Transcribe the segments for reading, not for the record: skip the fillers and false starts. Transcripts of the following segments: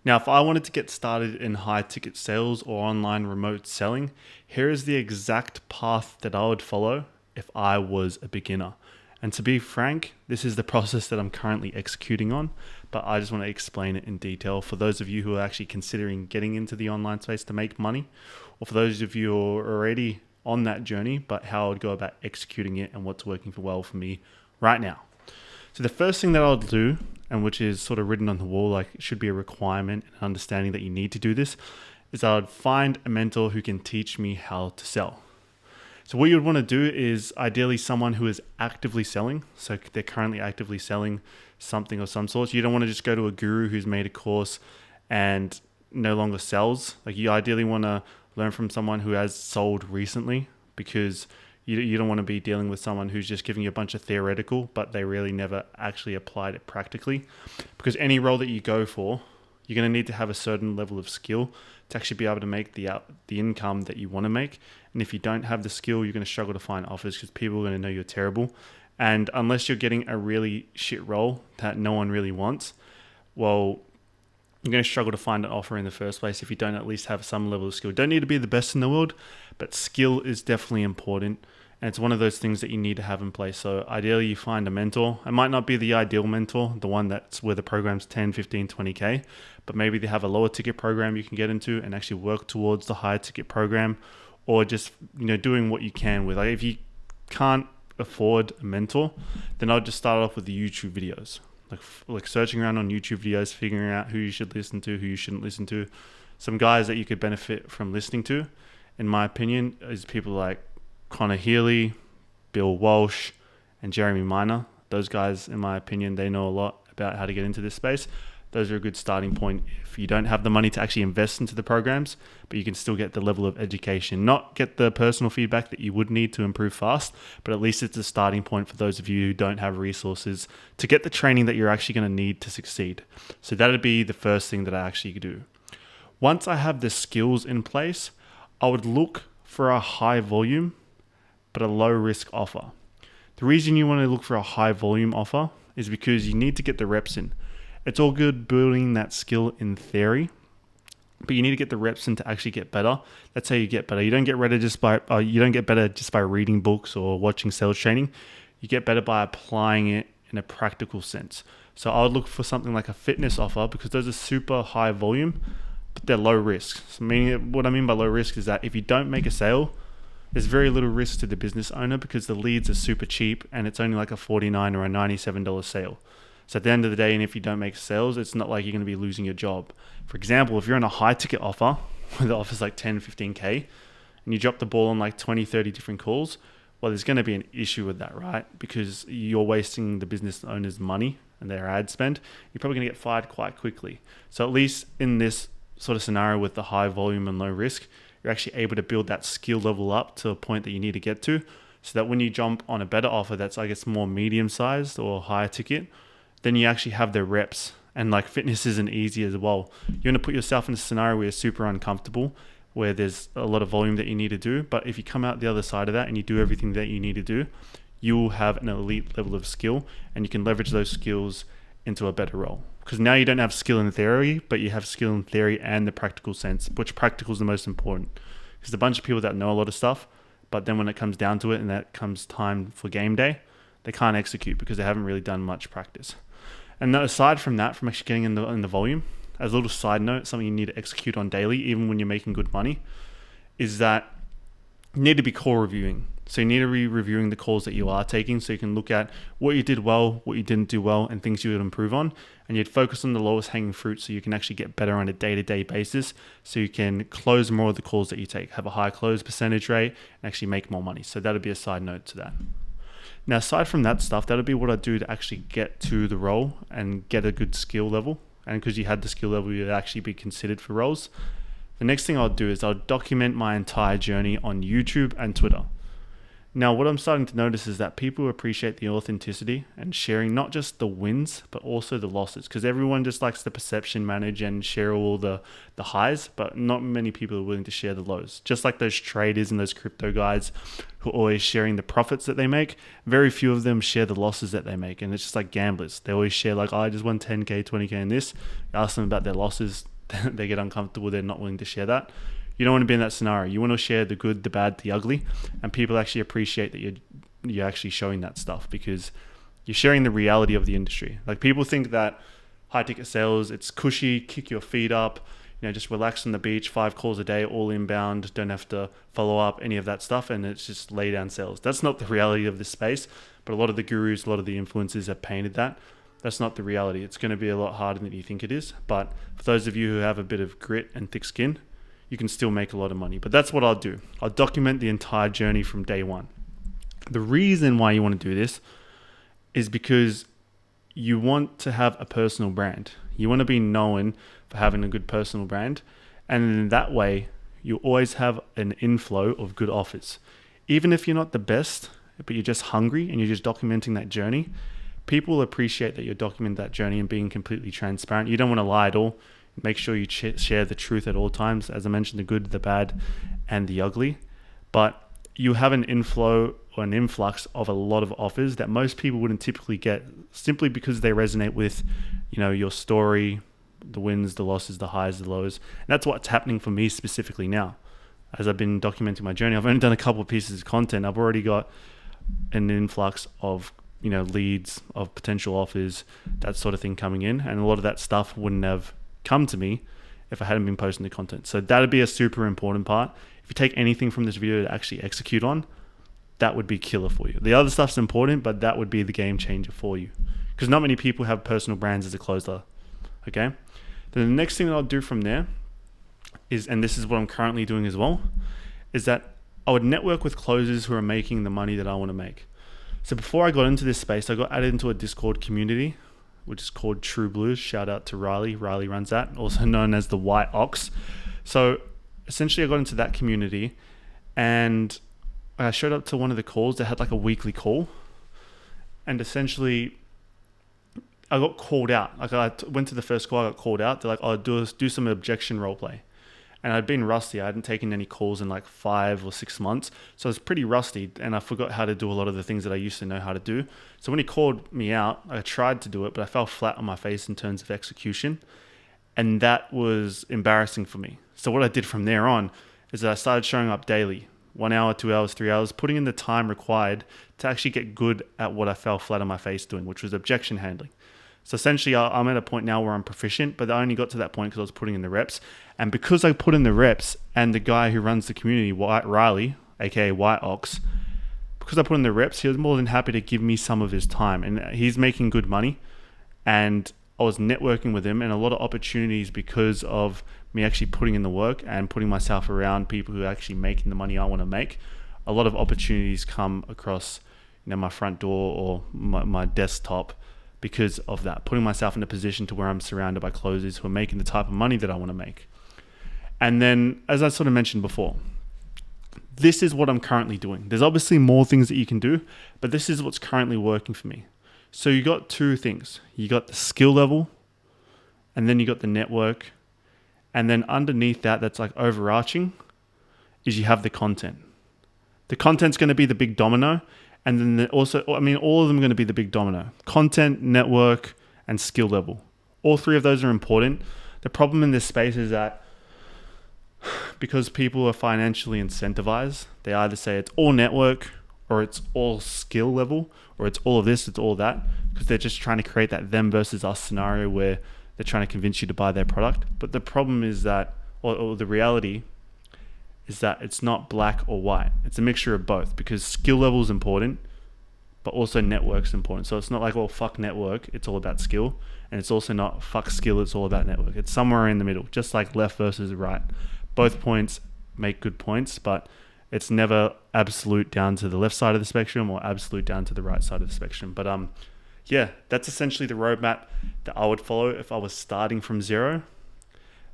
Now, if I wanted to get started in high ticket sales or online remote selling, here is the exact path that I would follow if I was a beginner. And to be frank, this is the process that I'm currently executing on, but I just want to explain it in detail for those of you who are actually considering getting into the online space to make money, or for those of you who are already on that journey, but how I would go about executing it and what's working well for me right now. So the first thing that I'll do, and which is sort of written on the wall, like it should be a requirement and understanding that you need to do this, is I would find a mentor who can teach me how to sell. So what you would want to do is ideally someone who is actively selling. So they're currently actively selling something of some sort. You don't want to just go to a guru who's made a course and no longer sells. Like you ideally want to learn from someone who has sold recently, because you don't want to be dealing with someone who's just giving you a bunch of theoretical, but they really never actually applied it practically. Because any role that you go for, you're going to need to have a certain level of skill to actually be able to make the income that you want to make. And if you don't have the skill, you're going to struggle to find offers because people are going to know you're terrible. And unless you're getting a really shit role that no one really wants, well, you're going to struggle to find an offer in the first place if you don't at least have some level of skill. You don't need to be the best in the world, but skill is definitely important. And it's one of those things that you need to have in place. So ideally you find a mentor. It might not be the ideal mentor, the one that's where the program's 10, 15, 20K, but maybe they have a lower ticket program you can get into and actually work towards the higher ticket program, or just, doing what you can with. Like if you can't afford a mentor, then I'll just start off with the YouTube videos. Like searching around on YouTube videos, figuring out who you should listen to, who you shouldn't listen to. Some guys that you could benefit from listening to, in my opinion, is people like Connor Healy, Bill Walsh, and Jeremy Miner. Those guys, in my opinion, they know a lot about how to get into this space. Those are a good starting point if you don't have the money to actually invest into the programs, but you can still get the level of education. Not get the personal feedback that you would need to improve fast, but at least it's a starting point for those of you who don't have resources to get the training that you're actually going to need to succeed. So that'd be the first thing that I actually do. Once I have the skills in place, I would look for a high volume, but a low risk offer. The reason you want to look for a high volume offer is because you need to get the reps in. It's all good building that skill in theory, but you need to get the reps in to actually get better. That's how you get better. You don't get better just by reading books or watching sales training. You get better by applying it in a practical sense. So I would look for something like a fitness offer, because those are super high volume, but they're low risk. So what I mean by low risk is that if you don't make a sale, there's very little risk to the business owner because the leads are super cheap and it's only like a $49 or a $97 sale. So at the end of the day, and if you don't make sales, it's not like you're going to be losing your job. For example, if you're on a high ticket offer, where the offer's like 10, 15K, and you drop the ball on like 20, 30 different calls, well, there's going to be an issue with that, right? Because you're wasting the business owner's money and their ad spend. You're probably going to get fired quite quickly. So at least in this sort of scenario with the high volume and low risk, you're actually able to build that skill level up to a point that you need to get to, so that when you jump on a better offer that's, I guess, more medium sized or higher ticket, then you actually have the reps. And like fitness isn't easy as well. You're going to put yourself in a scenario where you're super uncomfortable, where there's a lot of volume that you need to do. But if you come out the other side of that and you do everything that you need to do, you will have an elite level of skill, and you can leverage those skills into a better role. Because now you don't have skill in theory, but you have skill in theory and the practical sense, which practical is the most important. Because a bunch of people that know a lot of stuff, but then when it comes down to it and that comes time for game day, they can't execute because they haven't really done much practice. And aside from that, from actually getting in the volume, as a little side note, something you need to execute on daily, even when you're making good money, is that you need to be call reviewing. So you need to be reviewing the calls that you are taking, so you can look at what you did well, what you didn't do well, and things you would improve on. And you'd focus on the lowest hanging fruit so you can actually get better on a day-to-day basis, so you can close more of the calls that you take, have a high close percentage rate, and actually make more money. So that'd be a side note to that. Now, aside from that stuff, that'll be what I do to actually get to the role and get a good skill level. And because you had the skill level, you'd actually be considered for roles. The next thing I'll do is I'll document my entire journey on YouTube and Twitter. Now, what I'm starting to notice is that people appreciate the authenticity and sharing not just the wins, but also the losses. Because everyone just likes to perception manage and share all the highs, but not many people are willing to share the lows. Just like those traders and those crypto guys who are always sharing the profits that they make, very few of them share the losses that they make. And it's just like gamblers. They always share like, oh, I just won 10K, 20K in this. You ask them about their losses, they get uncomfortable, they're not willing to share that. You don't want to be in that scenario. You want to share the good, the bad, the ugly, and people actually appreciate that you're actually showing that stuff, because you're sharing the reality of the industry. Like, people think that high ticket sales, it's cushy, kick your feet up, just relax on the beach, 5 calls a day, all inbound, don't have to follow up, any of that stuff, and it's just lay down sales. That's not the reality of this space, but a lot of the gurus, a lot of the influencers have painted that. That's not the reality. It's going to be a lot harder than you think it is. But for those of you who have a bit of grit and thick skin, you can still make a lot of money. But that's what I'll do. I'll document the entire journey from day one. The reason why you want to do this is because you want to have a personal brand. You want to be known for having a good personal brand. And in that way, you always have an inflow of good offers. Even if you're not the best, but you're just hungry and you're just documenting that journey, people appreciate that you're documenting that journey and being completely transparent. You don't want to lie at all. Make sure you share the truth at all times. As I mentioned, the good, the bad, and the ugly. But you have an inflow or an influx of a lot of offers that most people wouldn't typically get, simply because they resonate with, your story, the wins, the losses, the highs, the lows. And that's what's happening for me specifically now. As I've been documenting my journey, I've only done a couple of pieces of content. I've already got an influx of leads, of potential offers, that sort of thing coming in. And a lot of that stuff wouldn't have come to me if I hadn't been posting the content. So that'd be a super important part. If you take anything from this video to actually execute on, that would be killer for you. The other stuff's important, but that would be the game changer for you, because not many people have personal brands as a closer. Okay. Then the next thing that I'll do from there is, and this is what I'm currently doing as well, is that I would network with closers who are making the money that I want to make. So before I got into this space, I got added into a Discord community, which is called True Blues. Shout out to Riley. Riley runs that, also known as the White Ox. So essentially I got into that community, and I showed up to one of the calls. They had like a weekly call, and essentially I got called out. Like, I went to the first call, I got called out. They're like, "Oh, do some objection role play." And I'd been rusty. I hadn't taken any calls in like 5 or 6 months. So I was pretty rusty, and I forgot how to do a lot of the things that I used to know how to do. So when he called me out, I tried to do it, but I fell flat on my face in terms of execution. And that was embarrassing for me. So what I did from there on is that I started showing up daily, 1 hour, 2 hours, 3 hours, putting in the time required to actually get good at what I fell flat on my face doing, which was objection handling. So essentially, I'm at a point now where I'm proficient, but I only got to that point because I was putting in the reps. And because I put in the reps, and the guy who runs the community, Riley, aka White Ox, because I put in the reps, he was more than happy to give me some of his time. And he's making good money. And I was networking with him, and a lot of opportunities because of me actually putting in the work and putting myself around people who are actually making the money I want to make. A lot of opportunities come across my front door or my desktop because of that, putting myself in a position to where I'm surrounded by closers who are making the type of money that I want to make. And then, as I sort of mentioned before, this is what I'm currently doing. There's obviously more things that you can do, but this is what's currently working for me. So you got 2 things. You got the skill level, and then you got the network. And then underneath that, that's like overarching, is you have the content. The content's going to be the big domino. And then all of them are going to be the big domino. Content, network, and skill level. All 3 of those are important. The problem in this space is that because people are financially incentivized, they either say it's all network, or it's all skill level, or it's all of this, it's all that, because they're just trying to create that them versus us scenario where they're trying to convince you to buy their product. But the problem is that, or the reality is that it's not black or white. It's a mixture of both, because skill level is important, but also network's important. So it's not like, well, fuck network, it's all about skill. And it's also not fuck skill, it's all about network. It's somewhere in the middle, just like left versus right. Both points make good points, but it's never absolute down to the left side of the spectrum or absolute down to the right side of the spectrum. But yeah, that's essentially the roadmap that I would follow if I was starting from zero.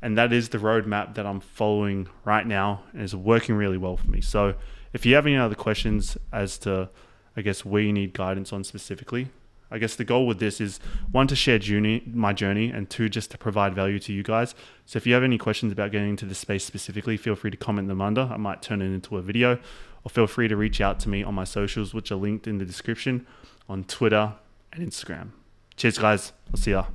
And that is the roadmap that I'm following right now, and is working really well for me. So if you have any other questions as to, I guess, where you need guidance on specifically, I guess the goal with this is 1, to share my journey, and 2, just to provide value to you guys. So if you have any questions about getting into this space specifically, feel free to comment them under. I might turn it into a video, or feel free to reach out to me on my socials, which are linked in the description on Twitter and Instagram. Cheers, guys. I'll see ya.